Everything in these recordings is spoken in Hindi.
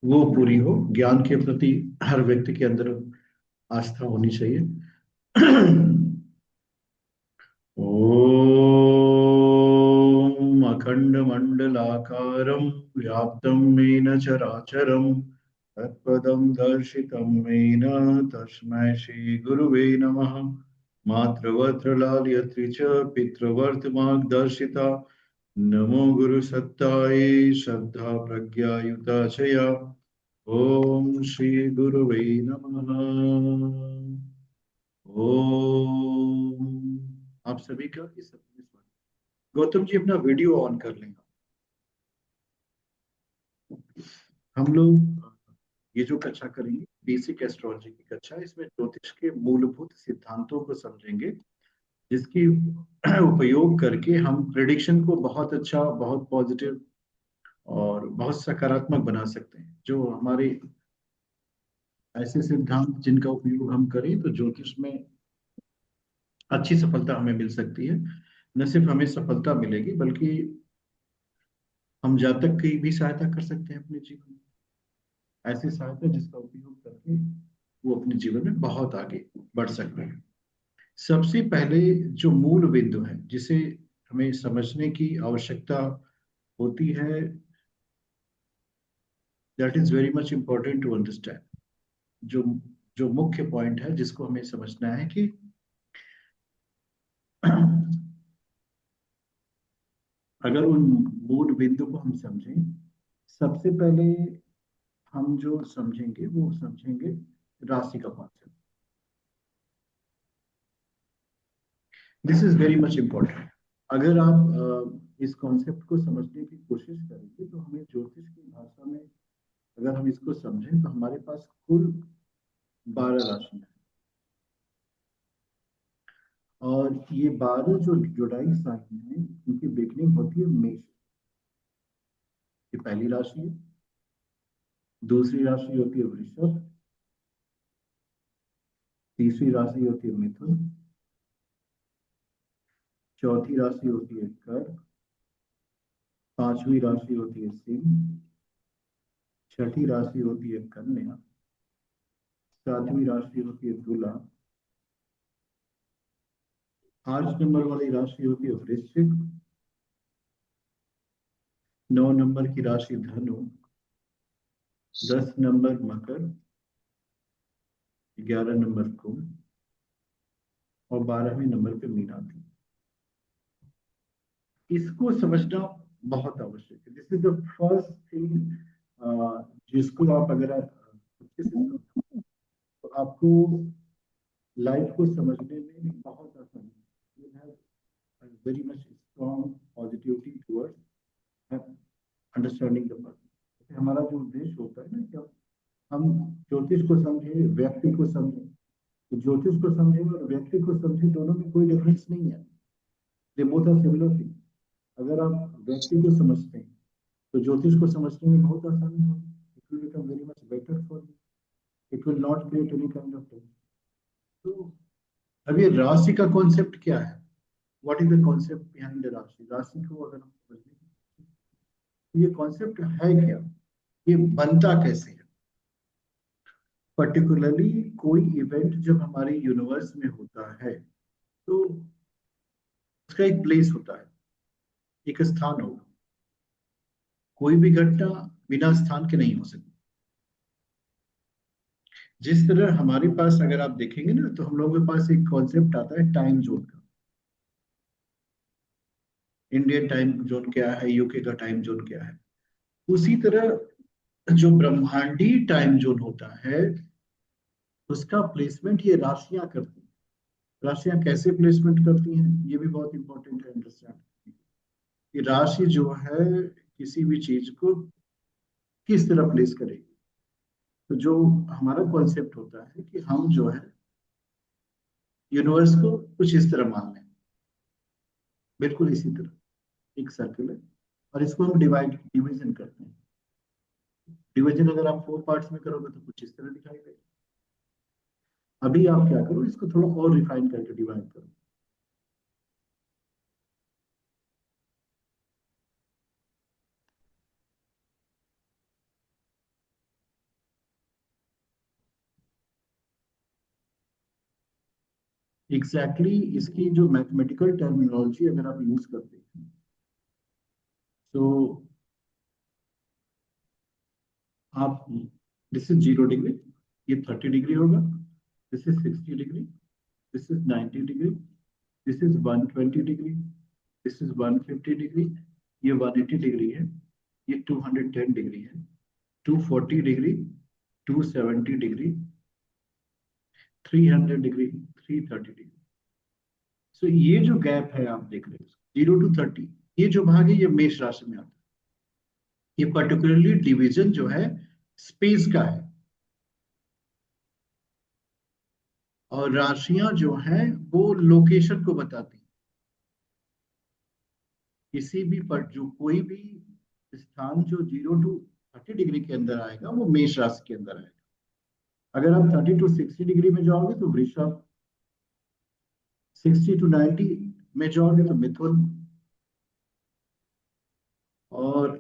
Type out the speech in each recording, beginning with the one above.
वो पूरी हो। ज्ञान के प्रति हर व्यक्ति के अंदर आस्था होनी चाहिए। ओम अखंड मंडलाकारं व्याप्तं येन चराचरं तत्पदं दर्शितं येन तस्मै श्री गुरुवे नमः। मातृवत्र लालयत्री च पितृवर्तमार्गदर्शिता नमो गुरु सत्ताये श्रद्धा प्रज्ञा युता च या। ओम श्री गुरुवे नमः। ओम। आप सभी का इस अपने स्वागत। गौतम जी अपना वीडियो ऑन कर लेंगे। हम लोग ये जो कक्षा करेंगे बेसिक एस्ट्रोलॉजी की कक्षा, इसमें ज्योतिष के मूलभूत सिद्धांतों को समझेंगे, जिसकी उपयोग करके हम प्रेडिक्शन को बहुत अच्छा, बहुत पॉजिटिव और बहुत सकारात्मक बना सकते हैं। जो हमारे ऐसे सिद्धांत जिनका उपयोग हम करें तो ज्योतिष में अच्छी सफलता हमें मिल सकती है। न सिर्फ हमें सफलता मिलेगी बल्कि हम जातक की भी सहायता कर सकते हैं अपने जीवन में। ऐसी सहायता जिसका उपयोग करके वो अपने जीवन में बहुत आगे बढ़ सकते हैं। सबसे पहले जो मूल बिंदु है जिसे हमें समझने की आवश्यकता होती है, that is very much important to understand. जो जो मुख्य पॉइंट है जिसको हमें समझना है कि अगर उन मूल बिंदु को हम समझें, सबसे पहले हम जो समझेंगे वो समझेंगे राशि का concept. This is very much important. अगर आप इस कॉन्सेप्ट को समझने की कोशिश करेंगे तो हमें ज्योतिष की भाषा में अगर हम इसको समझें तो हमारे पास कुल 12 राशि है। और ये 12 जो जुड़ाई साइन है उनकी बिगनिंग होती है मेष। ये पहली राशि है। दूसरी राशि होती है वृषभ। तीसरी राशि होती है मिथुन। चौथी राशि होती है कर्क। पांचवी राशि होती है सिंह। छठी राशि होती है कन्या। सातवीं राशि होती है तुला। 8 नंबर वाली राशि होती है वृश्चिक। 9 नंबर की राशि धनु। 10 नंबर मकर। 11 नंबर कुंभ। और 12वें नंबर पे मीना थी। इसको समझना बहुत आवश्यक है। This is the first thing जिसको आप अगर अच्छे से समझो तो आपको लाइफ को समझने में बहुत आसानी है। You have very much strong positivity towards understanding the person. हमारा जो उद्देश्य होता है ना कि हम ज्योतिष को समझे, व्यक्ति को समझे। तो ज्योतिष को समझे और व्यक्ति को समझे, दोनों में कोई डिफरेंस नहीं है। They both are similar thing. अगर आप व्यक्ति को समझते हैं तो ज्योतिष को समझने में बहुत आसानी होगी। It will become very much better for you. It will not create any kind of tension. तो अब ये राशि का कॉन्सेप्ट क्या है? What is the concept behind the राशि? राशि को अगर हम समझने की, तो ये कॉन्सेप्ट है क्या, ये बनता कैसे है? पर्टिकुलरली कोई इवेंट जब हमारे यूनिवर्स में होता है तो उसका एक प्लेस होता है, एक स्थान होगा। कोई भी घटना बिना स्थान के नहीं हो सकती। जिस तरह हमारे पास अगर आप देखेंगे ना तो हम लोगों के पास एक कॉन्सेप्ट आता है टाइम जोन का। इंडियन टाइम जोन क्या है, यूके का टाइम जोन क्या है। उसी तरह जो ब्रह्मांडीय टाइम जोन होता है उसका प्लेसमेंट ये राशियां करती हैं। राशियां कैसे प्लेसमेंट करती हैं ये भी बहुत इंपॉर्टेंट है अंडरस्टैंड। कि राशि जो है किसी भी चीज को किस तरह प्लेस करेगी। तो जो हमारा कॉन्सेप्ट होता है कि हम जो है यूनिवर्स को कुछ इस तरह मान लें, बिल्कुल इसी तरह एक सर्कल है। और इसको हम डिवीजन करते हैं। डिवीजन अगर आप 4 पार्ट्स में करोगे तो कुछ इस तरह दिखाई देगा। अभी आप क्या करो, इसको थोड़ा और रिफाइन करके डिवाइड करो। एग्जैक्टली इसकी जो मैथमेटिकल टर्मिनोलॉजी अगर आप यूज करते हैं तो आप, दिस इज 0 डिग्री, ये 30 डिग्री होगा, this is 60 degree, this is 90 degree, this is 120 degree, this is 150 degree, ये 180 डिग्री है, ये 210 डिग्री है, 240 डिग्री, 270 डिग्री, 300 डिग्री, 330 डिग्री। सो ये जो गैप है आप देख रहे हो 0 to 30, ये जो भाग है ये मेष राशि में आता है। ये पर्टिकुलरली डिवीजन जो है स्पेस का है, और राशियां जो हैं वो लोकेशन को बताती हैं। किसी भी पर जो कोई भी स्थान जो 0 to 30 डिग्री के अंदर आएगा वो मेष राशि के अंदर आएगा। अगर आप 30 to 60 डिग्री में जाओगे तो वृषभ, 60 to 90 में जाओगे तो मिथुन, और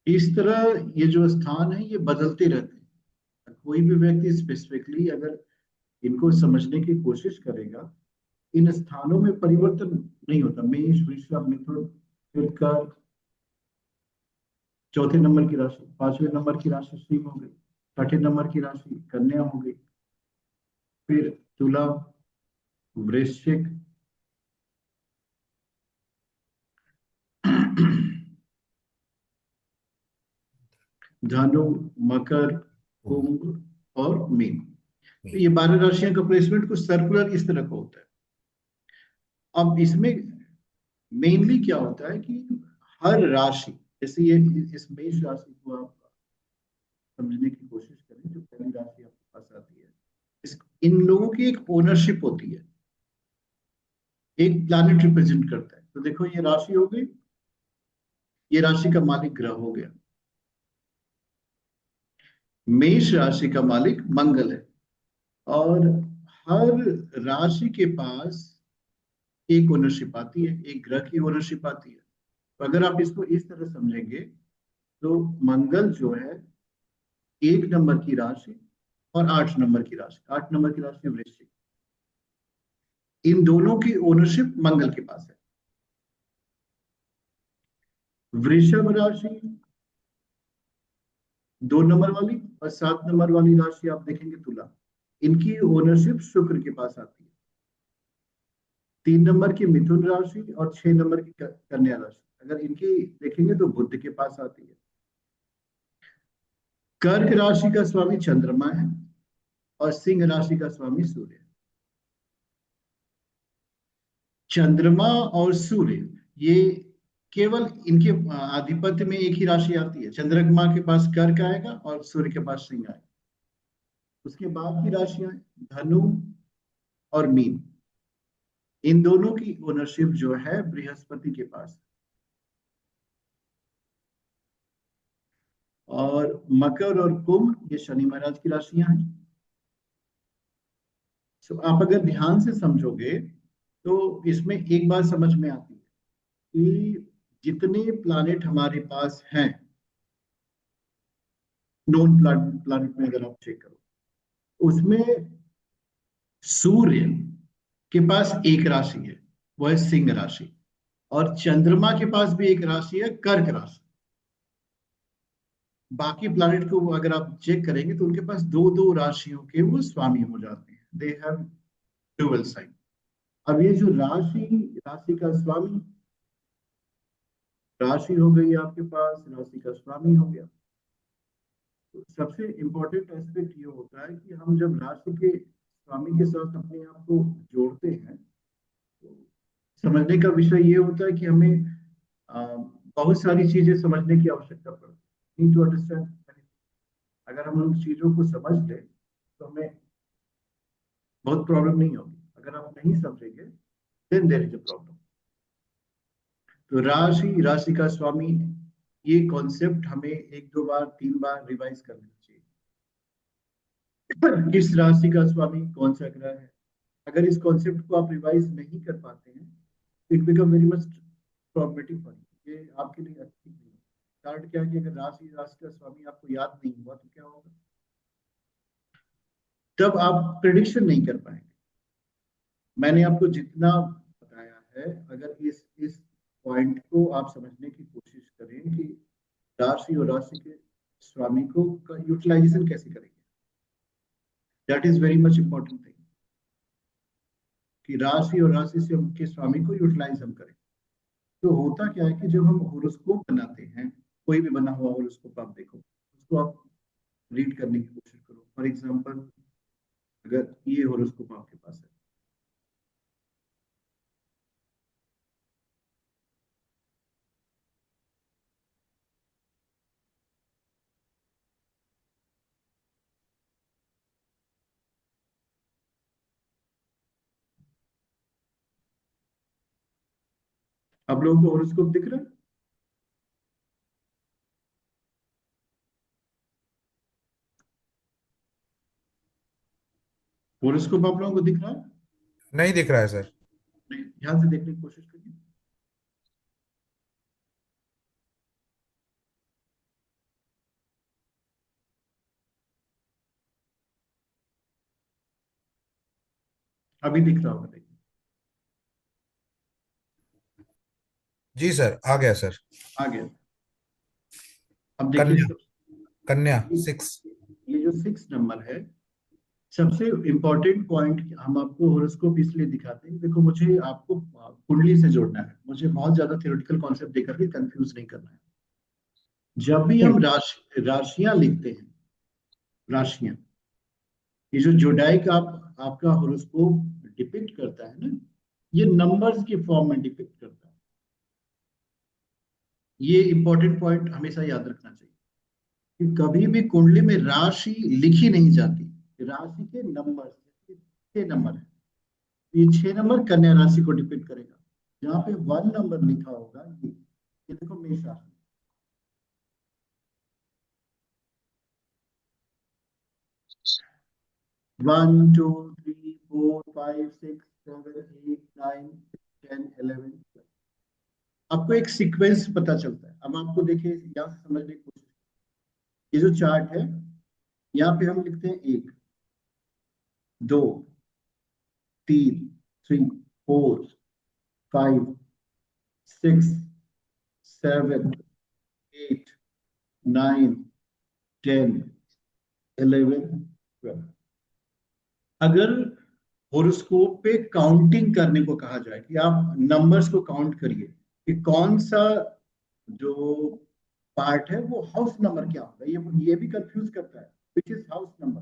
इस तरह ये जो स्थान है ये बदलते रहते हैं। कोई भी व्यक्ति स्पेसिफिकली अगर इनको समझने की कोशिश करेगा, इन स्थानों में परिवर्तन नहीं होता। मेष, वृषभ, मिथुन, फिर कर्क, चौथे नंबर की राशि, पांचवें नंबर की राशि सिंह हो गई, छठे नंबर की राशि कन्या हो गई, फिर तुला, वृश्चिक, धनु, मकर, कुंभ और मीन। तो ये 12 राशियों का प्लेसमेंट कुछ सर्कुलर इस तरह का होता है। अब इसमें मेनली क्या होता है कि हर राशि, जैसे ये इस मेष राशि को आप समझने की कोशिश करें, जो पहली राशि आपके पास आती है, इन लोगों की एक ओनरशिप होती है, एक प्लैनेट रिप्रेजेंट करता है। तो देखो ये राशि हो गई, ये राशि का मालिक ग्रह हो गया, मेष राशि का मालिक मंगल है, और हर राशि के पास एक ओनरशिप आती है, एक ग्रह की ओनरशिप आती है। तो अगर आप इसको इस तरह समझेंगे तो मंगल जो है 1 नंबर की राशि और 8 नंबर की राशि, 8 नंबर की राशि वृश्चिक, इन दोनों की ओनरशिप मंगल के पास है। वृषभ राशि 2 नंबर वाली और 7 नंबर वाली राशि आप देखेंगे तुला, इनकी ओनरशिप शुक्र के पास आती है। 3 नंबर की मिथुन राशि और 6 नंबर की कन्या राशि, अगर इनकी देखेंगे तो बुध के पास आती है। कर्क राशि का स्वामी चंद्रमा है और सिंह राशि का स्वामी सूर्य है। चंद्रमा और सूर्य ये केवल इनके आधिपत्य में एक ही राशि आती है। चंद्रमा के पास कर्क आएगा और सूर्य के पास सिंह आएगा। उसके बाद की राशियां धनु और मीन, इन दोनों की ओनरशिप जो है बृहस्पति के पास, और मकर और कुंभ ये शनि महाराज की राशियां हैं। तो आप अगर ध्यान से समझोगे तो इसमें एक बात समझ में आती है कि जितने प्लैनेट हमारे पास हैं, नॉन प्लैनेट में अगर आप चेक करो, उसमें सूर्य के पास एक राशि है, वो है सिंह राशि, और चंद्रमा के पास भी एक राशि है, कर्क राशि। बाकी प्लैनेट को अगर आप चेक करेंगे तो उनके पास दो दो राशियों के वो स्वामी हो जाते हैं, दे हैव डुअल साइन। अब ये जो राशि, राशि का स्वामी, राशि हो गई आपके पास, राशि का स्वामी हो गया। तो सबसे इंपॉर्टेंट एस्पेक्ट ये होता है कि हम जब राशि के स्वामी के साथ अपने आप को जोड़ते हैं तो समझने का विषय ये होता है कि हमें बहुत सारी चीजें समझने की आवश्यकता पड़ती है टू अंडरस्टैंड। अगर हम उन चीजों को समझ लें तो हमें बहुत प्रॉब्लम नहीं होगी। अगर आप नहीं समझेंगे then there is a problem. तो राशि, राशि का स्वामी, ये कॉन्सेप्ट हमें 1 2 बार 3 बार रिवाइज करना चाहिए। किस राशि का स्वामी कौन सा ग्रह है, अगर इस कॉन्सेप्ट को आप रिवाइज नहीं कर पाते हैं, it become very much problematic for you, ये आपके लिए अच्छी नहीं है। कारण क्या है कि अगर राशि, राशि का स्वामी आपको याद नहीं हुआ तो क्या होगा, तब आप प्रिडिक्शन नहीं कर पाएंगे। मैंने आपको जितना बताया है, अगर इस पॉइंट को आप समझने की कोशिश करें कि राशि और राशि के स्वामी को का यूटिलाइजेशन कैसे करेंगे, that is very much important thing, कि राशि और राशि से उनके स्वामी को यूटिलाइज हम करें। तो होता क्या है कि जब हम होरोस्कोप बनाते हैं, कोई भी बना हुआ होरोस्कोप आप देखो, उसको आप रीड करने की कोशिश करो। फॉर एग्जाम्पल, अगर ये होरोस्कोप आपके पास है, आप लोगों को होरोस्कोप दिख रहा है? होरोस्कोप आप लोगों को दिख रहा है? नहीं दिख रहा है सर। नहीं, ध्यान से देखने की कोशिश करिए। अभी दिख रहा होगा, देखिए। जी सर, आ गया सर। आ गया। अब देखिए कन्या। सब, कन्या ये 6। ये जो 6 नंबर है, सबसे इम्पोर्टेंट पॉइंट हम आपको होरोस्कोप इसलिए दिखाते हैं, देखो मुझे आपको कुंडली से जोड़ना है, मुझे बहुत ज्यादा थ्योरेटिकल कॉन्सेप्ट देकर के कंफ्यूज नहीं करना है। जब भी हम राशियां लिखते हैं, राशियां, ये जो जोडाइक आपका होरोस्कोप डिपिक्ट करता है ना, ये नंबर्स के फॉर्म में डिपिक्ट करता है। ये इंपॉर्टेंट पॉइंट हमेशा याद रखना चाहिए कि कभी भी कुंडली में राशि लिखी नहीं जाती, राशि के नंबर, 6 नंबर है, ये 6 नंबर कन्या राशि को डिपिक्ट करेगा। जहाँ पे 1 नंबर लिखा होगा, ये देखो मेष राशि, 1 2 3 4 5 6 7 8 9 10 11। आपको एक सीक्वेंस पता चलता है। अब आपको देखिए, यहाँ से समझने की कोशिश, ये जो चार्ट है, यहाँ पे हम लिखते हैं 1 2 3 4 5 6 7 8 9 10 11 12। अगर होरोस्कोप पे काउंटिंग करने को कहा जाए कि आप नंबर्स को काउंट करिए कि कौन सा जो पार्ट है वो हाउस नंबर क्या होगा, ये भी कंफ्यूज करता है, विच इज हाउस नंबर।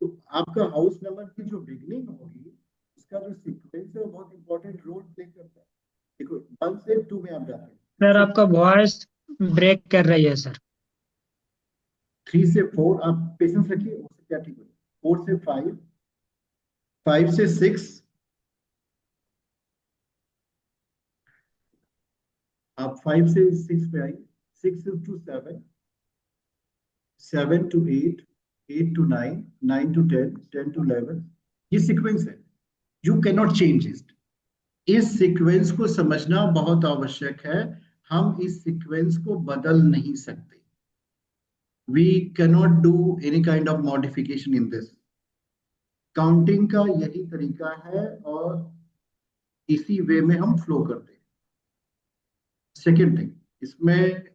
तो आपका हाउस नंबर की जो बिगनिंग होगी, उसका जो सीक्वेंस है वो बहुत इंपॉर्टेंट रोल प्ले करता है। देखो 1 से 2 में आप जाते हैं, सर आपका वॉइस ब्रेक कर रही है सर। 3 से 4 आप पेशेंस रखिए, उससे क्या ठीक हो जाए। 4 से 5, 5 से 6, आप 5 से 6 पे आइए, 6 to 7, 7 to 8, 8 to 9, 9 to 10, 10 to 11। ये सीक्वेंस है, you can not change it. इस सीक्वेंस को समझना बहुत आवश्यक है, हम इस सीक्वेंस को बदल नहीं सकते। We cannot do any kind of modification in this. Counting का यही तरीका है और इसी वे में हम फ्लो करते हैं। सेकेंड थिंग इसमें,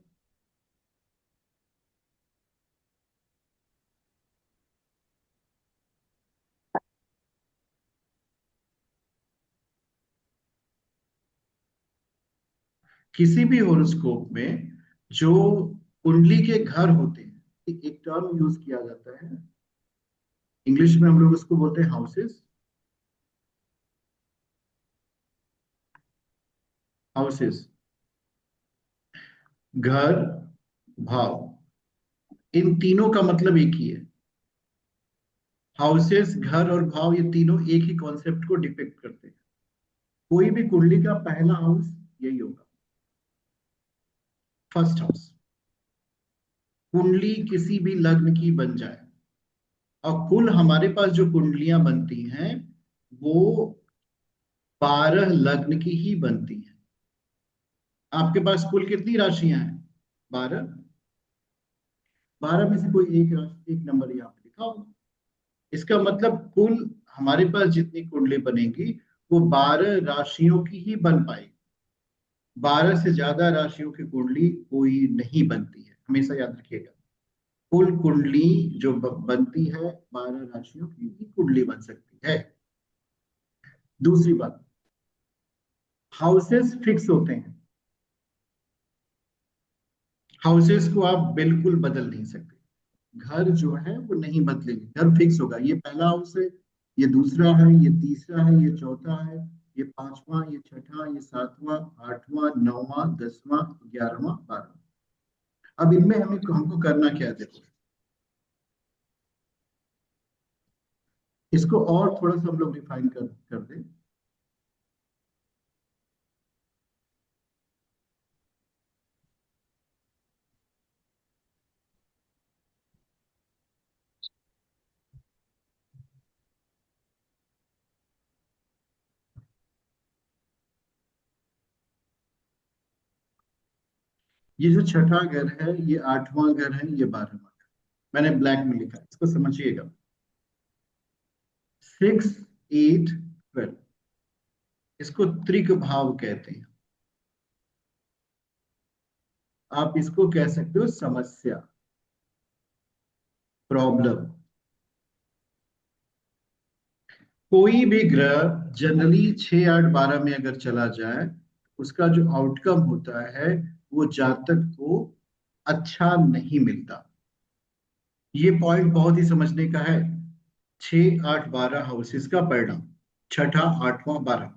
किसी भी होरोस्कोप में जो कुंडली के घर होते हैं, एक टर्म यूज किया जाता है, इंग्लिश में हम लोग उसको बोलते हैं हाउसेस। हाउसेस, घर, भाव, इन तीनों का मतलब एक ही है। हाउसेस, घर और भाव, ये तीनों एक ही कॉन्सेप्ट को डिपिक्ट करते हैं। कोई भी कुंडली का पहला हाउस यही होगा, फर्स्ट हाउस। कुंडली किसी भी लग्न की बन जाए, और कुल हमारे पास जो कुंडलियां बनती हैं वो 12 लग्न की ही बनती हैं। आपके पास कुल कितनी राशियां हैं? 12। 12 में से कोई एक राशि, एक नंबर यहाँ पे लिखा होगा। इसका मतलब कुल हमारे पास जितनी कुंडली बनेगी वो 12 राशियों की ही बन पाएगी। 12 से ज्यादा राशियों की कुंडली कोई नहीं बनती है, हमेशा याद रखिएगा। कुल कुंडली जो बनती है 12 राशियों की ही कुंडली बन सकती है। दूसरी बात, हाउसेस फिक्स होते हैं। हाउसेस को आप बिल्कुल बदल नहीं सकते। घर जो है वो नहीं बदलेंगे, घर फिक्स होगा। ये पहला हाउस है, ये दूसरा है, ये तीसरा है, ये चौथा है, ये पांचवा, ये छठा, ये सातवां, आठवां, नौवां, 10वां, 11वां, 12वां। अब इनमें हमें हमको करना क्या है, देखो इसको और थोड़ा सा हम लोग डिफाइन कर दें। ये जो छठा घर है, ये 8वां घर है, ये 12वां घर। मैंने ब्लैक में लिखा, इसको समझिएगा। 6, 8, 12, इसको त्रिक भाव कहते हैं। आप इसको कह सकते हो समस्या, प्रॉब्लम। कोई भी ग्रह जनरली 6, 8, 12 में अगर चला जाए, उसका जो आउटकम होता है वो जातक को अच्छा नहीं मिलता। ये पॉइंट बहुत ही समझने का है। 6, 8, 12 हाउसेस का परिणाम, छठा, 8वां, 12,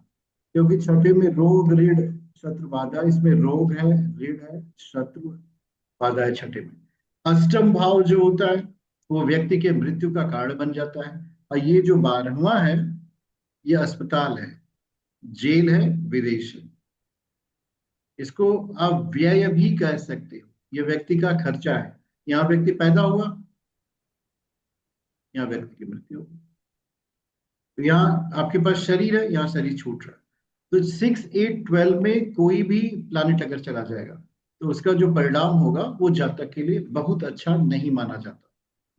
क्योंकि छठे में रोग, ऋण, शत्रु, बाधा। इसमें रोग है, ऋण है, शत्रु, बाधा है छठे में। अष्टम भाव जो होता है वो व्यक्ति के मृत्यु का कारण बन जाता है। और ये जो 12वां है, ये अस्पताल है, जेल है, विदेश है। इसको आप व्यय भी कह सकते हो। ये व्यक्ति का खर्चा है। यहाँ व्यक्ति पैदा हुआ, यहाँ व्यक्ति की मृत्यु होगी। तो यहाँ आपके पास शरीर है, यहाँ शरीर छूट रहा है। तो 6, 8, 12 में कोई भी प्लानिट अगर चला जाएगा तो उसका जो परिणाम होगा वो जातक के लिए बहुत अच्छा नहीं माना जाता।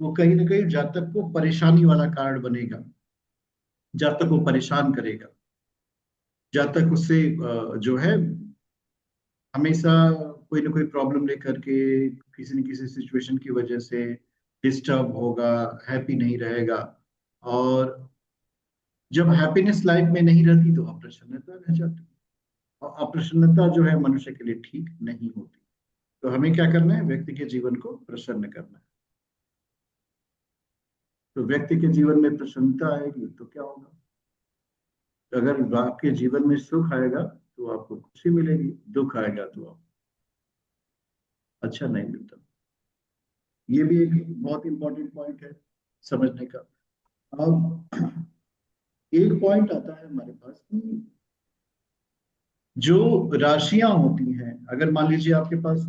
वो कहीं ना कहीं जातक को परेशानी वाला कारण बनेगा, जातक को परेशान करेगा, जातक उससे जो है हमेशा कोई ना कोई प्रॉब्लम लेकर के, किसी न किसी सिचुएशन की वजह से डिस्टर्ब होगा, हैप्पी नहीं रहेगा। और जब हैप्पीनेस लाइफ में नहीं रहती तो अप्रसन्नता रह जाती है। और अप्रसन्नता जो है मनुष्य के लिए ठीक नहीं होती। तो हमें क्या करना है, व्यक्ति के जीवन को प्रसन्न करना है। तो व्यक्ति के जीवन में प्रसन्नता आएगी तो क्या होगा, अगर आपके जीवन में सुख आएगा तो आपको खुशी मिलेगी, दुख आएगा तो आपको अच्छा नहीं मिलता। ये भी एक बहुत इंपॉर्टेंट पॉइंट है समझने का। अब एक पॉइंट आता है हमारे पास कि जो राशियां होती हैं, अगर मान लीजिए आपके पास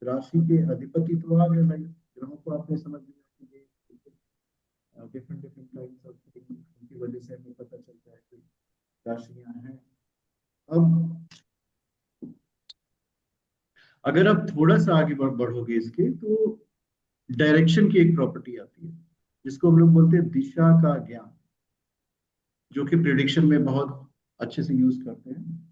राशि के अधिपति तो आ गए भाई, ग्रहों को आपने समझ लिया कि different different kinds of thing, उनकी वजह से हमें पता चलता है कि राशियां हैं। अब अगर आप थोड़ा सा आगे बढ़ोगे इसके, तो डायरेक्शन की एक प्रॉपर्टी आती है जिसको हम लोग बोलते हैं दिशा का ज्ञान, जो कि प्रिडिक्शन में बहुत अच्छे से यूज करते हैं।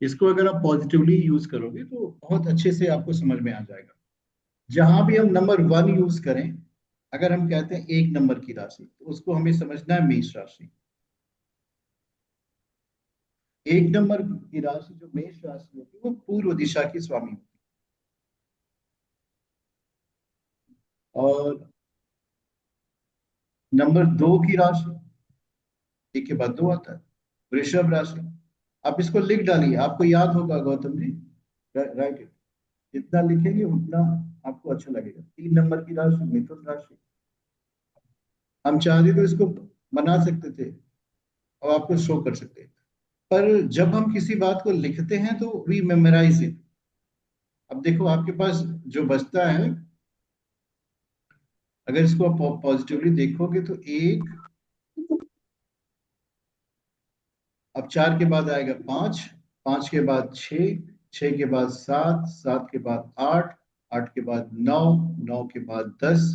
इसको अगर आप पॉजिटिवली यूज करोगे तो बहुत अच्छे से आपको समझ में आ जाएगा। जहां भी हम नंबर 1 यूज करें, अगर हम कहते हैं 1 नंबर की राशि, तो उसको हमें समझना है मेष राशि। 1 नंबर की राशि जो मेष राशि होती है वो पूर्व दिशा की स्वामी होती है। और नंबर 2 की राशि, एक के बाद 2 आता है, वृषभ राशि। आप इसको लिख डालिए, आपको याद होगा गौतम जी, राइट इट। जितना लिखेंगे उतना आपको अच्छा लगेगा। 3 नंबर की राशि मिथुन राशि। हम चाहते तो इसको बना सकते थे और आपको शो कर सकते थे, पर जब हम किसी बात को लिखते हैं तो वी मेमोराइज इट। अब देखो आपके पास जो बचता है, अगर इसको आप पॉजिटिवली देखोगे तो 1, अब 4 के बाद आएगा 5, 5 के बाद 6, 6 के बाद 7, 7 के बाद 8, 8 के बाद 9, 9 के बाद 10,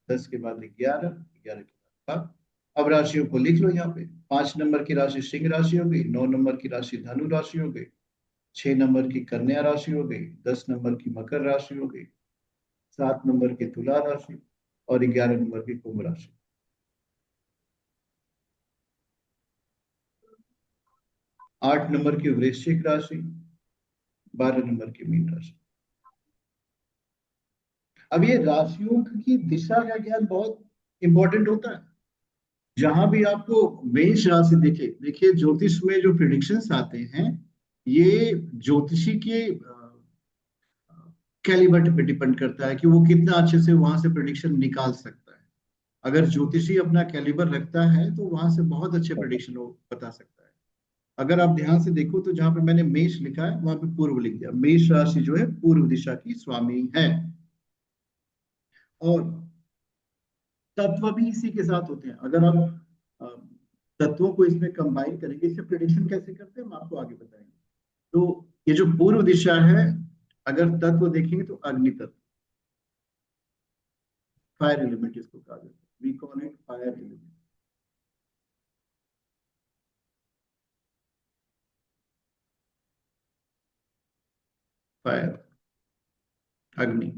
10 के बाद 11, 11 के बाद 12। अब राशियों को लिख लो यहाँ पे। 5 नंबर की राशि सिंह राशि हो गई, 9 नंबर की राशि धनु राशि हो गई, 6 नंबर की कन्या राशि हो गई, 10 नंबर की मकर राशि हो गई, 7 नंबर की तुला राशि और 11 नंबर की कुंभ राशि। 8 नंबर की वृश्चिक राशि, 12 नंबर की मीन राशि। अब ये राशियों की दिशा का ज्ञान बहुत इंपॉर्टेंट होता है। जहां भी आपको मेष राशि दिखे, देखिए ज्योतिष में जो प्रिडिक्शंस आते हैं ये ज्योतिषी के कैलिबर पे डिपेंड करता है कि वो कितना अच्छे से वहां से प्रिडिक्शन निकाल सकता है। अगर ज्योतिषी अपना कैलिबर रखता है तो वहां से बहुत अच्छे प्रिडिक्शन वो बता सकता है। अगर आप ध्यान से देखो तो जहां पे मैंने मेष लिखा है वहां पे पूर्व लिख दिया। मेष राशि जो है पूर्व दिशा की स्वामी है। और तत्व भी इसी के साथ होते हैं। अगर आप अ, तत्वों को इसमें कंबाइन करेंगे, इससे प्रिडिक्शन कैसे करते हैं हम आपको आगे बताएंगे। तो ये जो पूर्व दिशा है, अगर तत्व देखेंगे तो अग्नि तत्व, फायर एलिमेंट इसको कहा जाता है। We call it fire element. Fire, अग्नि।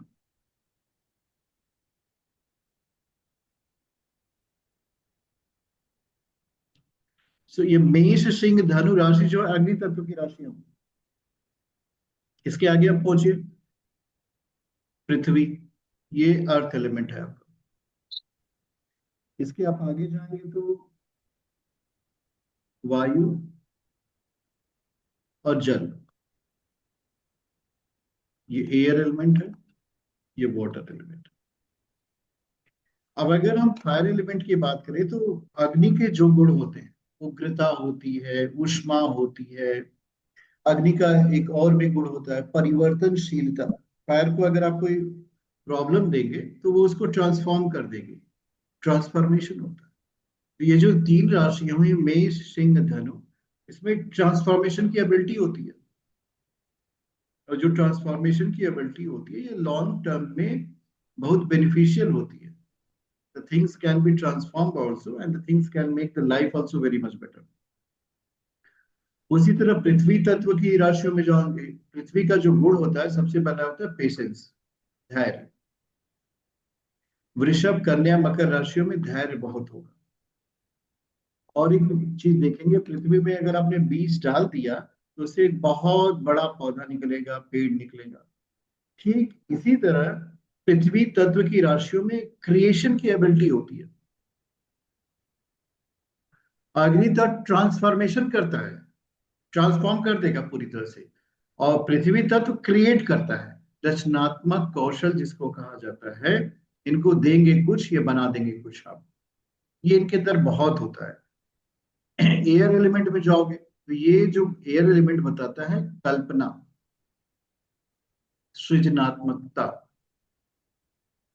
सो ये मेष सिंह धनु राशि जो है अग्नि तत्व की राशि होगी। इसके आगे आप पहुंचिए, पृथ्वी, ये अर्थ एलिमेंट है आपका। इसके आप आगे जाएंगे तो वायु और जल, ये एयर एलिमेंट है, ये वाटर एलिमेंट। अब अगर हम फायर एलिमेंट की बात करें तो अग्नि के जो गुण होते हैं, उग्रता होती है, ऊष्मा होती है। अग्नि का एक और भी गुण होता है परिवर्तनशीलता। फायर को अगर आप कोई प्रॉब्लम देंगे तो वो उसको ट्रांसफॉर्म कर देगी, ट्रांसफॉर्मेशन होता है। तो ये जो 3 राशियां हुई मेष सिंह धनु, इसमें ट्रांसफॉर्मेशन की एबिलिटी होती है। और जो ट्रांसफॉर्मेशन की एबिलिटी होती है ये लॉन्ग टर्म में बहुत बेनिफिशियल होती है। The things can be transformed also and the things can make the life also very much better. उसी तरह पृथ्वी तत्व की राशियों में जाओगे, पृथ्वी का जो गुण होता है सबसे पहला होता है पेशेंस, धैर्य। वृषभ कन्या मकर राशियों में धैर्य बहुत होगा। और एक चीज देखेंगे, पृथ्वी में अगर आपने बीज डाल दिया तो उससे एक बहुत बड़ा पौधा निकलेगा, पेड़ निकलेगा। ठीक इसी तरह पृथ्वी तत्व की राशियों में क्रिएशन की एबिलिटी होती है। अग्नि तत्व ट्रांसफॉर्मेशन करता है, ट्रांसफॉर्म कर देगा पूरी तरह से। और पृथ्वी तत्व क्रिएट करता है, रचनात्मक कौशल जिसको कहा जाता है। इनको देंगे कुछ, ये बना देंगे कुछ। आप ये इनके अंदर बहुत होता है। एयर एलिमेंट में जाओगे तो ये जो एयर एलिमेंट बताता है कल्पना, सृजनात्मकता।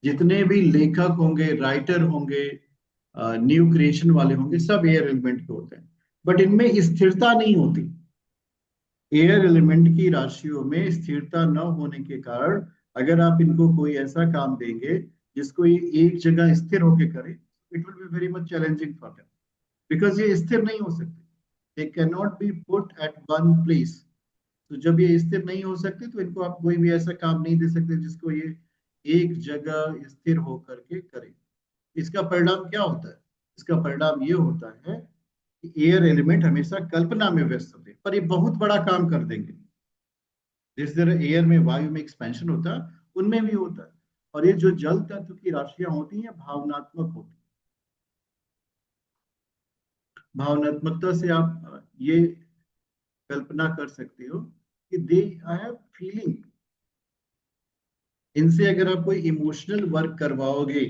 जितने भी लेखक होंगे, राइटर होंगे, न्यू क्रिएशन वाले होंगे, सब एयर एलिमेंट के होते हैं। बट इनमें स्थिरता नहीं होती। एयर एलिमेंट की राशियों में स्थिरता न होने के कारण अगर आप इनको कोई ऐसा काम देंगे जिसको ये एक जगह स्थिर होकर करे, it will be very much challenging for them, because ये स्थिर नहीं हो सकते। दे can not B put at one place. तो जब ये स्थिर नहीं हो सकते तो इनको आप कोई भी ऐसा काम नहीं दे सकते जिसको ये एक जगह स्थिर होकर के करे। इसका परिणाम क्या होता है? इसका परिणाम ये होता है कि एयर एलिमेंट हमेशा कल्पना में व्यस्त होते हैं, पर ये बहुत बड़ा काम कर देंगे। जिस तरह एयर में, वायु में एक्सपेंशन होता है, उनमें भी होता है। और ये जो जल तत्व की राशियां होती हैं भावनात्मक होती हैं। भावनात्मकता से आप ये कल्पना कर सकते हो कि दे हैव फीलिंग। इनसे अगर आप कोई इमोशनल वर्क करवाओगे,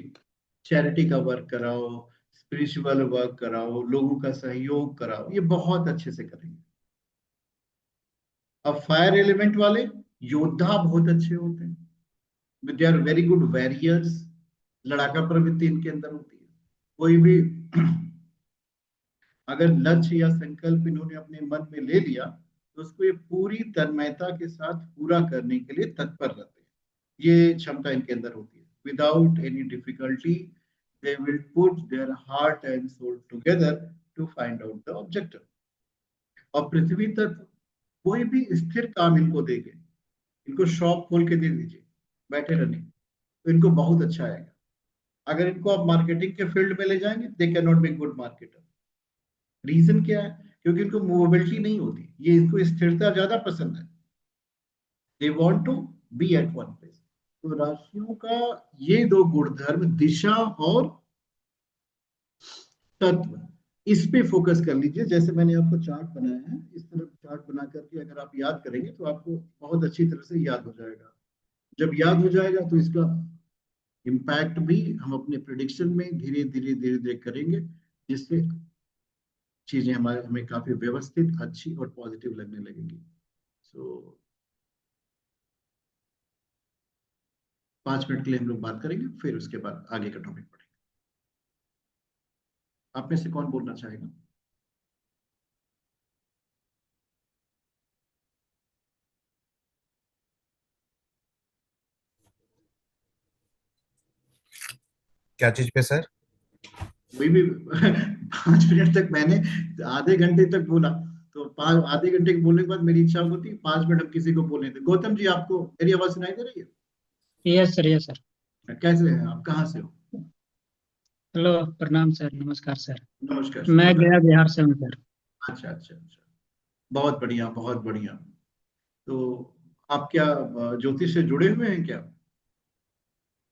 चैरिटी का वर्क कराओ, स्पिरिचुअल वर्क कराओ, लोगों का सहयोग कराओ, ये बहुत अच्छे से करेंगे। अब फायर एलिमेंट वाले योद्धा बहुत अच्छे होते हैं। They are very good warriors. लड़ाका प्रवृत्ति इनके अंदर होती है। कोई भी अगर लक्ष्य या संकल्प इन्होंने अपने मन में ले लिया तो उसको ये पूरी तन्मयता के साथ पूरा करने के लिए तत्पर रहते हैं। ये क्षमता इनके अंदर होती है। Without any difficulty they will put their heart and soul together to find out the objective. और पृथ्वी तक कोई भी स्थिर काम इनको देंगे, इनको शॉप खोल के दे दीजिए बैठे रहने, तो इनको बहुत अच्छा आएगा। अगर इनको आप मार्केटिंग के फील्ड में ले जाएंगे, they can not be good marketer. Reason क्या है? क्योंकि इनको मूवेबिलिटी नहीं होती, ये इसको स्थिरता ज्यादा पसंद है। They want to be at one place. तो राशियों का ये दो गुणधर्म, दिशा और तत्व, इस पे फोकस कर लीजिए। जैसे मैंने आपको चार्ट बनाया है, इस तरह चार्ट बना करके अगर आप याद करेंगे तो आपको बहुत अच्छी तरह से याद हो जाएगा। जब याद हो जाएगा तो इसका इम्पैक्ट भी हम अपने प्रिडिक्शन में धीरे धीरे धीरे धीरे करेंगे, जिससे चीजें हमारे हमें काफी व्यवस्थित, अच्छी और पॉजिटिव लगने लगेंगी। सो 5 मिनट के लिए हम लोग बात करेंगे, फिर उसके बाद आगे का टॉपिक पढ़ेंगे। आप में से कौन बोलना चाहेगा? क्या चीज पे सर? कोई भी 5 मिनट तक मैंने आधे घंटे तक बोला, तो आधे घंटे के बोलने के बाद मेरी इच्छा होती है 5 मिनट हम किसी को बोलने दें। गौतम जी, आपको मेरी आवाज सुनाई दे रही यस सर, यस सर। है? कैसे हैं आप? कहाँ से हो? हेलो, प्रणाम सर, नमस्कार सर। नमस्कार सर, मैं बताएं। गया बिहार से हूँ सर। अच्छा अच्छा अच्छा, बहुत बढ़िया बहुत बढ़िया। तो आप क्या ज्योतिष से जुड़े हुए हैं क्या?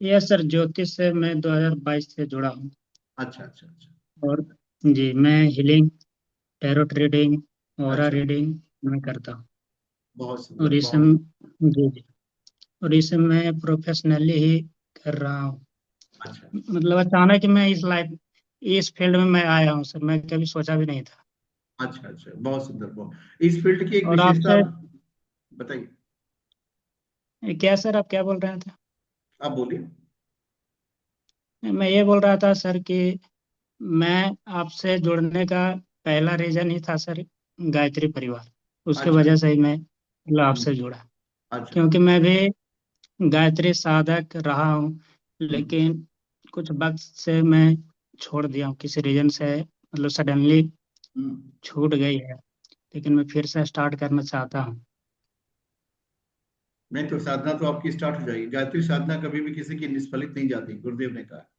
यस सर, ज्योतिष से मैं 2022 से जुड़ा हूँ। अच्छा अच्छा अच्छा और जी, मैं हीलिंग, टैरोट रीडिंग, ऑरा अच्छा, रीडिंग मैं करता हूँ। बहुत सुंदर और इसे बहुत। जी जी, और इसे मैं प्रोफेशनली ही कर रहा हूँ। अच्छा मतलब अचानक ही मैं इस फील्ड में मैं आया हूँ सर, मैं कभी सोचा भी नहीं था। अच्छा अच्छा, बहुत सुंदर बहुत। इस फील्ड की एक और विशेषता आपसे बताइए। क्या सर, आप क्या बोल रहे थे? आप बोलिए। मैं ये बोल रहा था सर कि मैं आपसे जुड़ने का पहला रीजन ही था सर, गायत्री परिवार। उसके अच्छा वजह से ही मैं मतलब हम्म, आपसे जुड़ा। अच्छा क्योंकि मैं भी गायत्री साधक रहा हूँ, हम्म लेकिन कुछ वक्त से मैं छोड़ दिया हूँ किसी रीजन से, मतलब सडनली हम्म। छूट गई है। लेकिन मैं फिर से स्टार्ट करना चाहता हूँ। नहीं तो साधना तो आपकी स्टार्ट हो जाएगी। गायत्री साधना कभी भी किसी की निष्फलित नहीं जाती, गुरुदेव ने कहा।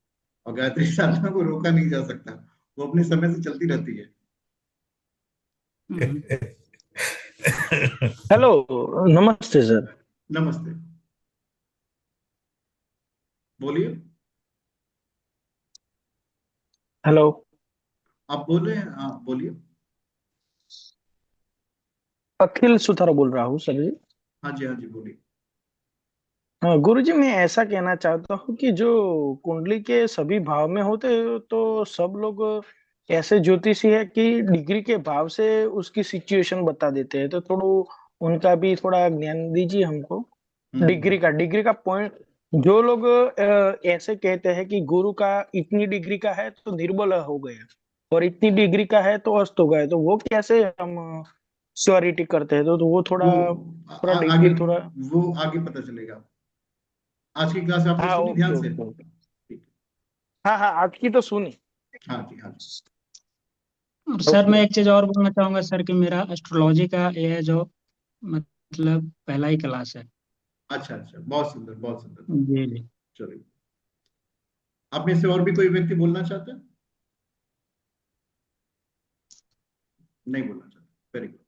और गायत्री साधना को रोका नहीं जा सकता, वो अपने समय से चलती रहती है। हम्म। हेलो। नमस्ते सर। नमस्ते, बोलिए। हेलो। आप बोल रहे हैं? हाँ बोलिए। अखिल सुथार बोल रहा हूँ सर जी। हाँ जी हाँ जी, बोलिए। हाँ गुरु जी, मैं ऐसा कहना चाहता हूँ कि जो कुंडली के सभी भाव में होते हैं, तो सब लोग ऐसे ज्योतिषी है कि डिग्री के भाव से उसकी सिचुएशन बता देते हैं। तो थोड़ा उनका भी थोड़ा ज्ञान दीजिए हमको। हम्म। डिग्री का पॉइंट, जो लोग ऐसे कहते हैं कि गुरु का इतनी डिग्री का है तो निर्बल हो गया, और इतनी डिग्री का है तो अस्त हो गए, तो वो कैसे हम श्योरिटी करते हैं? तो वो वो थोड़ा थोड़ा आगे, डीपली थोड़ा। वो आगे पता चलेगा। आज की क्लास आपने हाँ, सुनी ओके ध्यान से? Okay okay. ठीक हाँ हाँ, आज की तो सुनी। है, हाँ जी हाँ जी। और सर ओके। मैं एक चीज और बोलना चाहूंगा सर कि मेरा एस्ट्रोलॉजी का ये है जो मतलब पहला ही क्लास है। अच्छा अच्छा, बहुत सुंदर बहुत सुंदर। जी जी। चलिए, आप में से और भी कोई व्यक्ति बोलना चाहते हैं? नहीं बोलना चाहते, वेरी गुड।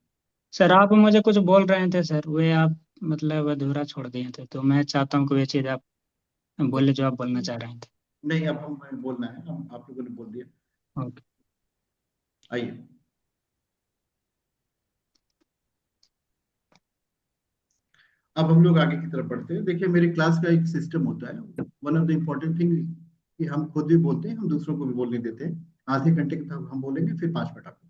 सर आप मुझे कुछ बोल रहे थे सर, वे आप मतलब अधूरा छोड़ दिए थे, तो मैं चाहता हूँ कि वे चीज आप बोले जो आप बोलना चाह रहे थे। नहीं, अब हम बोलना है, हम आप लोगों ने बोल दिया। ओके। आइए, अब हम लोग आगे की तरफ बढ़ते हैं। देखिए, मेरे क्लास का एक सिस्टम होता है। One of the important thing कि हम खुद भी बोलते हैं, हम दूसरों को भी बोलने देते हैं। आधे घंटे तक हम बोलेंगे, फिर 5 मिनट आपको।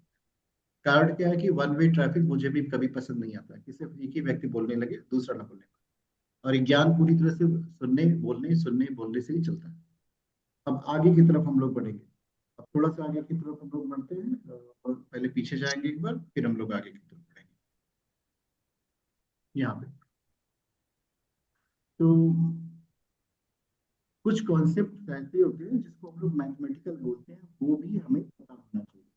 कारण क्या है कि वन वे ट्रैफिक मुझे भी कभी पसंद नहीं आता कि सिर्फ एक ही व्यक्ति बोलने लगे, दूसरा ना बोलने। और ये ज्ञान पूरी तरह से सुनने बोलने से ही चलता है। अब आगे की तरफ हम लोग बढ़ेंगे। अब थोड़ा सा आगे की तरफ हम लोग बढ़ते हैं, और पहले पीछे जाएंगे एक बार, फिर हम लोग आगे की तरफ बढ़ेंगे। यहाँ पे। तो कुछ कॉन्सेप्ट ऐसे होते हैं जिसको हम लोग मैथमेटिकल बोलते हैं, वो भी हमें पता होना चाहिए,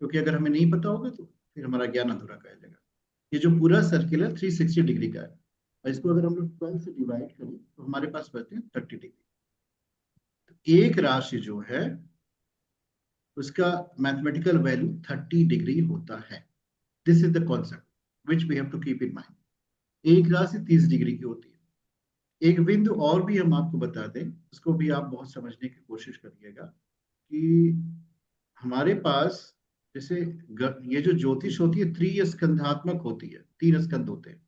क्योंकि अगर हमें नहीं पता होगा तो फिर हमारा ज्ञान अधूरा कहा जाएगा। ये जो पूरा सर्किलर 360 डिग्री का है, और इसको अगर हम लोग 12 से डिवाइड करें तो हमारे पास बचते हैं 30 डिग्री। तो एक राशि जो है उसका मैथमेटिकल वैल्यू 30 डिग्री होता है। This is the concept which we have to keep in mind. एक राशि 30 डिग्री की होती है। एक बिंदु और भी हम आपको बता दें, उसको भी आप बहुत समझने की कोशिश करिएगा कि हमारे पास जैसे ये जो ज्योतिष होती है त्रिस्कंधात्मक होती है, 3 स्कंद होते हैं,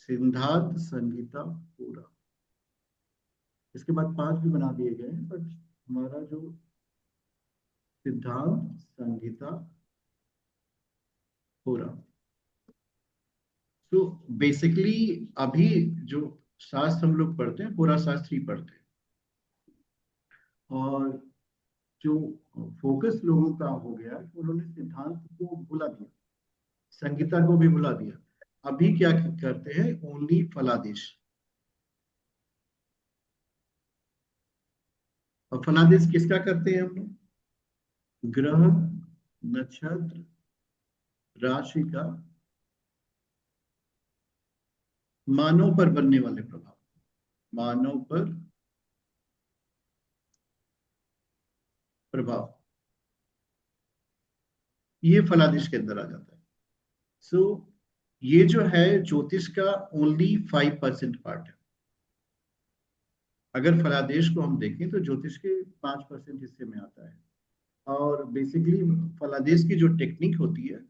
सिद्धांत, संगीता, पूरा। इसके बाद 5 भी बना दिए गए हैं, बट हमारा जो सिद्धांत, संगीता, पूरा। तो बेसिकली अभी जो शास्त्र हम लोग पढ़ते हैं, पूरा शास्त्र ही पढ़ते हैं, और जो फोकस लोगों का हो गया कि उन्होंने सिद्धांत को भुला दिया, संगीता को भी भुला दिया। अभी क्या करते हैं, ओनली फलादेश। और फलादेश किसका करते हैं हम लोग? ग्रह, नक्षत्र, राशि का मानव पर बनने वाले प्रभाव, मानव पर प्रभाव, ये फलादेश के अंदर आ जाता है। सो ये जो है ज्योतिष का ओनली 5% पार्ट है। अगर फलादेश को हम देखें तो ज्योतिष के 5% हिस्से में आता है, और बेसिकली फलादेश की जो टेक्निक होती है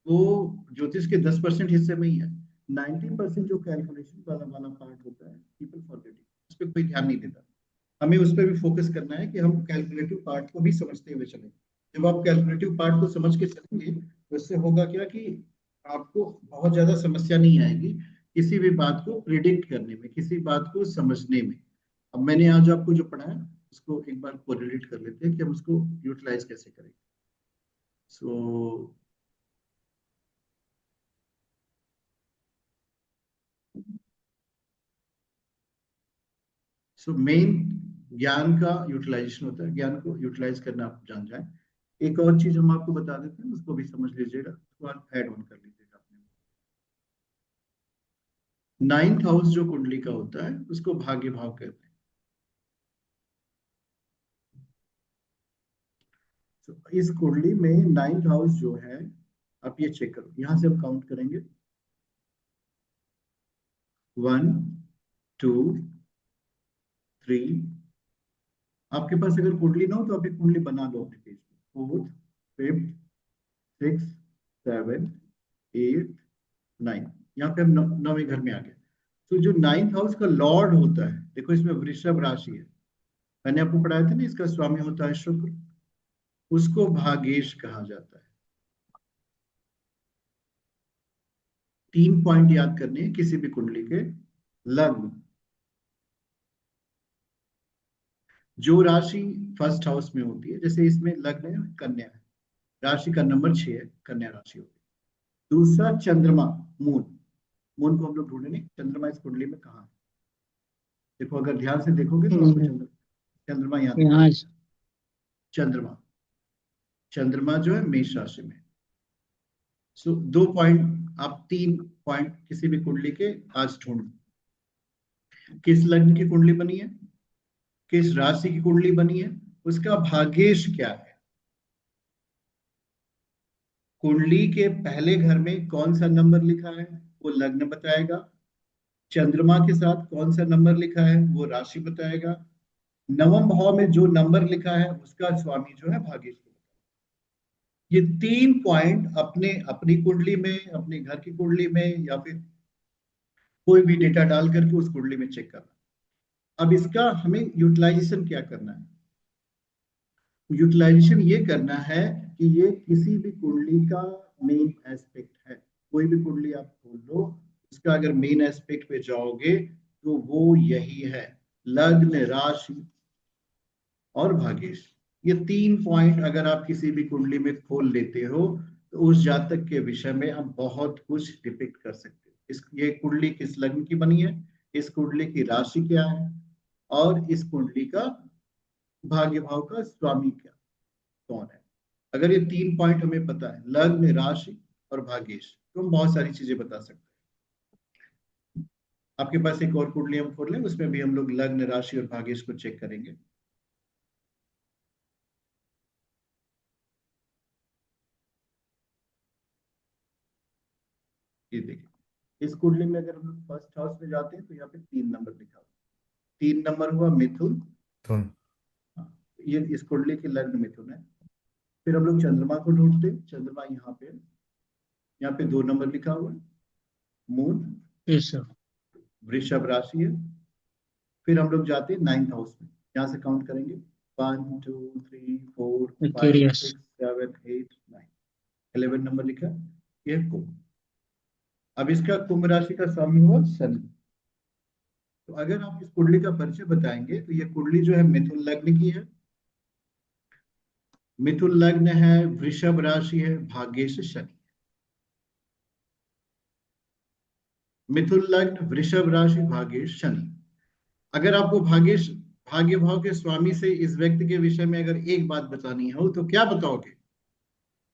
वो ज्योतिष के 10% हिस्से में ही है। 90% जो कैलकुलेशन वाला पार्ट होता है, पीपल फॉरगेट इट, उस पर कोई ध्यान नहीं देता। हमें उस पर भी फोकस करना है कि हम कैलकुलेटिव पार्ट को भी समझते हुए चलें। जब आप कैलकुलेटिव पार्ट को समझ के चलेंगे तो इससे होगा क्या कि आपको बहुत ज्यादा समस्या नहीं आएगी किसी भी बात को प्रिडिक्ट करने में, किसी बात को समझने में। अब मैंने आज आपको जो पढ़ाया उसको एक बार कोरिलेट कर लेते हैं कि हम उसको यूटिलाइज कैसे करेंगे। सो मेन ज्ञान का यूटिलाइजेशन होता है, ज्ञान को यूटिलाइज करना आप जान जाए। एक और चीज हम आपको बता देते हैं, उसको भी समझ लीजिएगा, उसको आप ऐड ऑन कर लीजिएगा अपने। 9th हाउस जो कुंडली का होता है उसको भाग्य भाव कहते हैं। तो इस कुंडली में 9th हाउस जो है, आप ये चेक करो, यहां से हम काउंट करेंगे 1 2 3। आपके पास अगर कुंडली ना हो तो आप एक कुंडली बना लो अपने पेज पे। 4th 5th 6th 7th 8th 9th, यहाँ पे हम 9वें घर में आ गए। तो जो 9th हाउस का लॉर्ड होता है, देखो इसमें वृषभ राशि है, मैंने आपको पढ़ाया था ना, इसका स्वामी होता है शुक्र, उसको भागेश कहा जाता है। 3 पॉइंट याद करने हैं किसी भी कुंडली के। लग्न, जो राशि फर्स्ट हाउस में होती है, जैसे इसमें लग्न है कन्या है, राशि का नंबर 6 है, कन्या राशि होती है। दूसरा चंद्रमा, मून, मून को हम लोग ढूंढे नहीं, चंद्रमा इस कुंडली में कहाँ है? देखो अगर ध्यान से देखोगे तो आपको चंद्रमा यहाँ दिखेगा। चंद्रमा, चंद्रमा जो है मेष राशि में। सो 2 पॉइंट, आप 3 पॉइंट किसी भी कुंडली के आज ढूंढ। किस लग्न की कुंडली बनी है, किस राशि की कुंडली बनी है, उसका भाग्येश क्या है, कुंडली के पहले घर में कौन सा नंबर लिखा है वो लग्न बताएगा, चंद्रमा के साथ कौन सा नंबर लिखा है वो राशि बताएगा, नवम भाव में जो नंबर लिखा है उसका स्वामी जो है भाग्येश। ये 3 पॉइंट अपने अपनी कुंडली में, अपने घर की कुंडली में, या फिर कोई भी डेटा डाल करके उस कुंडली में चेक करना। अब इसका हमें यूटिलाइजेशन क्या करना है? यूटिलाइजेशन ये करना है कि ये किसी भी कुंडली का मेन एस्पेक्ट है। कोई भी कुंडली आप खोल लो, उसका अगर मेन एस्पेक्ट पे जाओगे तो वो यही है, लग्न, राशि और भाग्येश। ये 3 पॉइंट अगर आप किसी भी कुंडली में खोल लेते हो तो उस जातक के विषय में आप बहुत कुछ डिपिक्ट कर सकते हो। ये कुंडली किस लग्न की बनी है, इस कुंडली की राशि क्या है, और इस कुंडली का भाग्य भाव का स्वामी क्या कौन है। अगर ये 3 पॉइंट हमें पता है, लग्न, राशि और भाग्येश, तो हम बहुत सारी चीजें बता सकते हैं। आपके पास एक और कुंडली हम खोल लें, उसमें भी हम लोग लग्न, राशि और भाग्येश को चेक करेंगे। ये देखिए, इस कुंडली में अगर हम फर्स्ट हाउस में जाते हैं तो यहाँ पे 3 नंबर लिखा हुआ, 3 नंबर हुआ मिथुन। तुम हाँ, ये इस कुंडली के लग्न मिथुन है। फिर हम लोग चंद्रमा को ढूंढते हैं, चंद्रमा यहाँ पे 2 नंबर लिखा हुआ है, मून, यस सर। वृषभ राशि है। फिर हम लोग जाते हैं 9th हाउस में, यहाँ से काउंट करेंगे 1 2 3 4 5 एक्वेरियस। 6 7 8 9, 11 नंबर लिखा, ये कुंभ। अब इसका कुंभ राशि का स्वामी हुआ शनि। तो अगर आप इस कुंडली का परिचय बताएंगे तो ये कुंडली जो है मिथुन लग्न की है, मिथुन लग्न है, वृषभ राशि है, भाग्येश शनि। मिथुन लग्न, वृषभ राशि, भाग्येश शनि। अगर आपको भाग्येश, भाग्य भाव के स्वामी से इस व्यक्ति के विषय में अगर एक बात बतानी हो तो क्या बताओगे?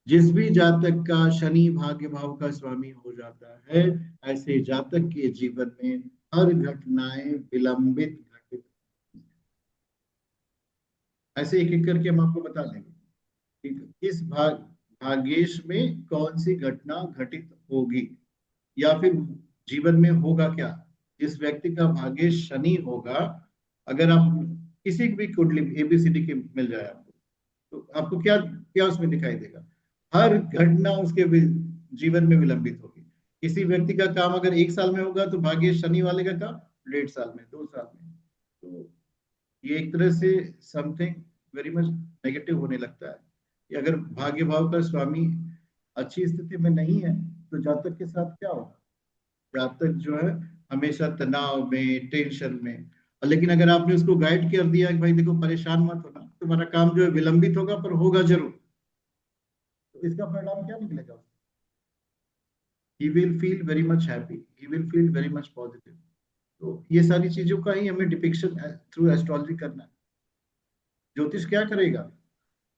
जिस भी जातक का शनि भाग्य भाव का स्वामी हो जाता है, ऐसे जातक के जीवन में हर घटनाएं विलंबित घटित। ऐसे एक एक करके हम आपको बता देंगे कि किस भाग्येश में कौन सी घटना घटित होगी, या फिर जीवन में होगा क्या। जिस व्यक्ति का भाग्येश शनि होगा, अगर आप किसी भी कुंडली ABCD के मिल जाए आपको, तो आपको क्या क्या उसमें दिखाई देगा? हर घटना उसके जीवन में विलंबित होगी। किसी व्यक्ति का काम अगर 1 साल में होगा तो भाग्य शनि वाले का काम 1.5 साल में, 2 साल में। तो ये एक तरह से समथिंग वेरी मच नेगेटिव होने लगता है कि अगर भाग्य भाव का स्वामी अच्छी स्थिति में नहीं है तो जातक के साथ क्या होगा? जातक जो है हमेशा तनाव में, टेंशन में। लेकिन अगर आपने उसको गाइड कर दिया कि भाई देखो परेशान मत होना, तुम्हारा काम जो है विलंबित होगा पर होगा जरूर, तो इसका परिणाम क्या निकलेगा? He will feel very much happy, he will feel very much positive. तो ये सारी चीजों का ही हमें डिपिक्शन थ्रू एस्ट्रोलॉजी करना है। ज्योतिष क्या करेगा?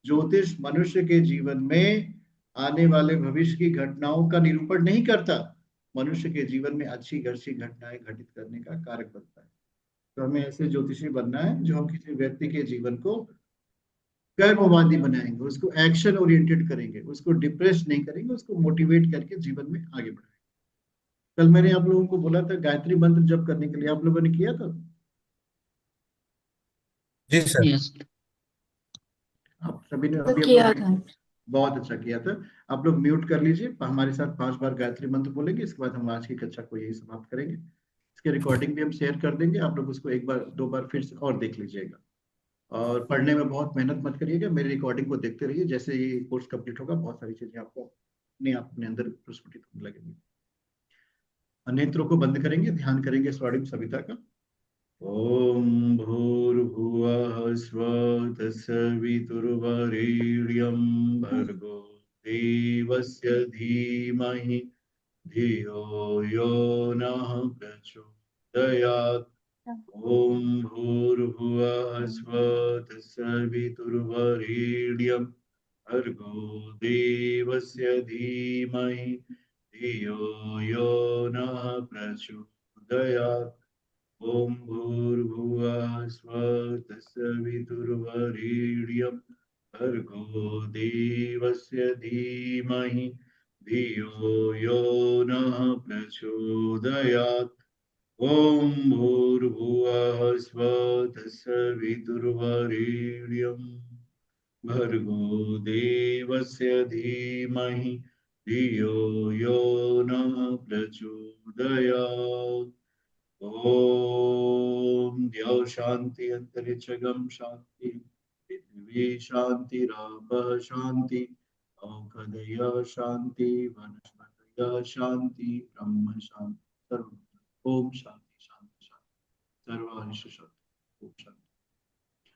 ज्योतिष मनुष्य के जीवन में आने वाले भविष्य की घटनाओं का निरूपण नहीं करता, मनुष्य के जीवन में अच्छी अच्छी घटनाएं घटित करने का कारक बनता है। तो हमें ऐसे ज्योतिषी बनना है जो हम किसी व्यक्ति के जीवन को कर्मवादी बनाएंगे, उसको एक्शन ओरिएंटेड करेंगे, उसको डिप्रेस नहीं करेंगे, उसको मोटिवेट करके जीवन में आगे बढ़ाएंगे। कल मैंने आप लोगों को बोला था गायत्री मंत्र जप करने के लिए, आप लोगों ने किया था? जी सर। यस। आप सभी ने तो अभी हम किया लोग, था। बहुत अच्छा किया था। आप लोग म्यूट कर लीजिए, हमारे साथ 5 बार गायत्री मंत्र बोलेंगे, इसके बाद हम आज की कक्षा को यही समाप्त करेंगे। इसके रिकॉर्डिंग भी हम शेयर कर देंगे, आप लोग उसको 1 बार 2 बार फिर से और देख लीजिएगा। और पढ़ने में बहुत मेहनत मत करिएगा, मेरी रिकॉर्डिंग को देखते रहिए। जैसे ये कोर्स कंप्लीट होगा बहुत सारी चीजें आपको अपने आप अपने अंदर प्रस्फुटित होने लगेंगी। नेत्रों को बंद करेंगे, ध्यान करेंगे स्वर्ण सविता का। ओम भूर्भुवः स्वः तत्सवितुर्वरेण्यं भर्गो देवस्य धीमहि धियो यो नः प्रचोदयात्। ओम भूर्भुवः स्वः तत्सवितुर्वरेण्यं भर्गो देवस्य धीमहि धियो यो नः प्रचोदयात्। ओम भूर्भुवः स्वः तत्सवितुर्वरेण्यं भर्गो देवस्य धीमहि धियो यो नः प्रचोदयात्। ओम भूर्भुवः स्वः तत्सवितुर्वरेण्यं भर्गो देवस्य धीमहि धियो यो नः प्रचोदयात्। ओम द्यौ शांति अंतरिक्षगम शांति पृथ्वी शांतिरापः शांति औषधय शांति वनस्पतय शांति ब्रह्म शांति सर्व। ओम शांति शांति शांति सर्वांश शांति। ओम शांति।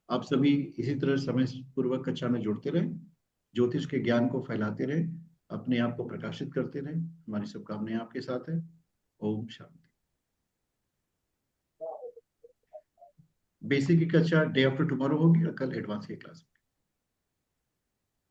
आप सभी इसी तरह समय पूर्वक कक्षा में जुड़ते रहें, ज्योतिष के ज्ञान को फैलाते रहें, अपने आप को प्रकाशित करते रहें। हमारी शुभकामनाएं आपके साथ है। ओम शांति। बेसिक की कक्षा डे आफ्टर टुमारो होगी और कल एडवांस की क्लास होगी।